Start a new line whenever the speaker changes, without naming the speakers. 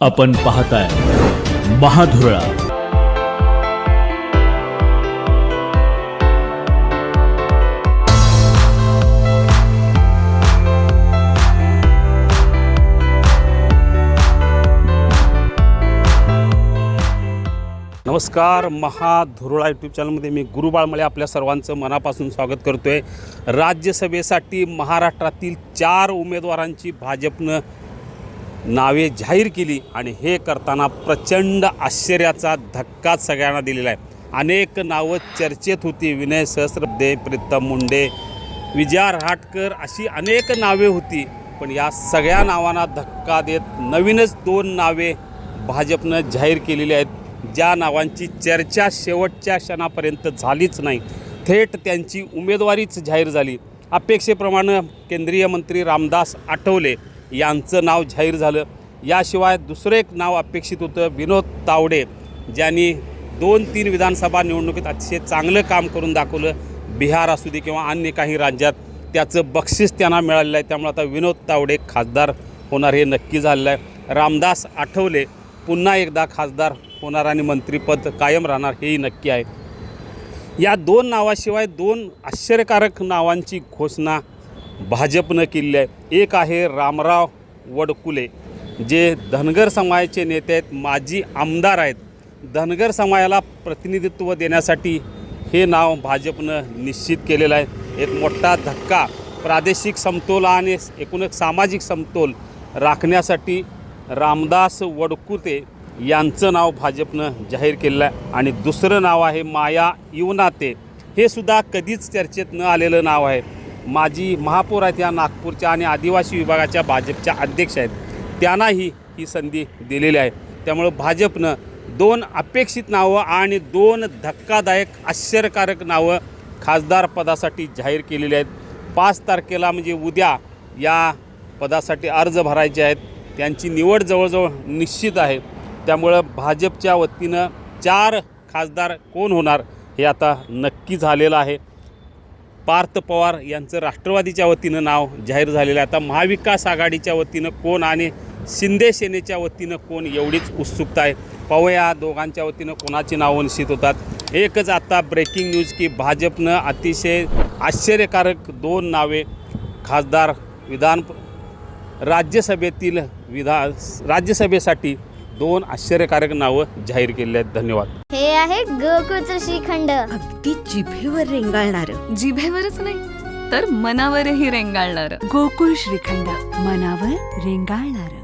आपण पाहताय महाधुरळा.
नमस्कार. महाधुरळा यूट्यूब चॅनलमध्ये मी गुरु बाळमळे आपल्या सर्वांचं मनापासून स्वागत करतो आहे. राज्यसभेसाठी महाराष्ट्रातील 4 उमेदवारांची भाजपनं नावे जाहीर केली आणि हे करताना प्रचंड आश्चर्याचा धक्का सगळ्यांना दिलेला आहे. अनेक नावं चर्चेत होती. विनय सहस्त्रबुद्धे, प्रीतम मुंडे, विजया रहाटकर अशी अनेक नावे होती. पण या सगळ्या नावांना धक्का देत नवीनच 2 नावे भाजपनं जाहीर केलेली आहेत, ज्या नावांची चर्चा शेवटच्या क्षणापर्यंत झालीच नाही. थेट त्यांची उमेदवारीच जाहीर झाली. अपेक्षेप्रमाणे केंद्रीय मंत्री रामदास आठवले यांचं नाव जाहीर झालं. याशिवाय दुसरं एक नाव अपेक्षित होतं, विनोद तावडे, ज्यांनी 2-3 विधानसभा निवडणुकीत अतिशय चांगलं काम करून दाखवलं. बिहार असू दे किंवा अन्य काही राज्यात त्याचं बक्षीस त्यांना मिळालेलं आहे. त्यामुळे आता विनोद तावडे खासदार होणार हे नक्की झालेलं आहे. रामदास आठवले पुन्हा एकदा खासदार होणार आणि मंत्रिपद कायम राहणार हेही नक्की आहे. या 2 नावाशिवाय 2 आश्चर्यकारक नावांची घोषणा भाजपनं केली आहे. एक आहे रामराव वडकुले, जे धनगर समाजाचे नेते आहेत, माजी आमदार आहेत. धनगर समाजाला प्रतिनिधित्व देण्यासाठी हे नाव भाजपनं निश्चित केलेलं आहे. एक मोठा धक्का प्रादेशिक समतोल आणि एकूणच सामाजिक समतोल राखण्यासाठी रामदास वडकुले यांचं नाव भाजपनं जाहीर केलेलं आहे. आणि दुसरं नाव आहे माया युवनाते. हे सुद्धा कधीच चर्चेत न आलेलं नाव आहे. माजी महापौर आहेत या नागपूरच्या आणि आदिवासी विभागाच्या भाजपच्या अध्यक्ष आहेत. त्यांनाही ही संधी दिलेली आहे. त्यामुळं भाजपनं 2 अपेक्षित नावं आणि 2 धक्कादायक आश्चर्यकारक नावं खासदार पदासाठी जाहीर केलेली आहेत. 5 तारखेला म्हणजे उद्या या पदासाठी अर्ज भरायचे आहेत. त्यांची निवड जवळजवळ निश्चित आहे. त्यामुळं भाजपच्या वतीनं 4 खासदार कोण होणार हे आता नक्की झालेलं आहे. पार्थ पवार यांचं राष्ट्रवादीच्या वतीनं नाव जाहीर झालेलं आहे. आता महाविकास आघाडीच्या वतीनं कोण आणि शिंदे सेनेच्या वतीनं कोण एवढीच उत्सुकता आहे. पाहूया दोघांच्या वतीनं कोणाची नावं निश्चित होतात. एकच आता ब्रेकिंग न्यूज की भाजपनं अतिशय आश्चर्यकारक 2 नावे खासदार राज्यसभेसाठी 2 आश्चर्यकारक नावं जाहीर केली आहेत. धन्यवाद.
हे आहे गोकुळचं श्रीखंड,
अगदी जिभेवर रेंगाळणारं.
जिभेवरच नाही तर मनावरही रेंगाळणारं.
गोकुळ श्रीखंड, मनावर रेंगाळणारं.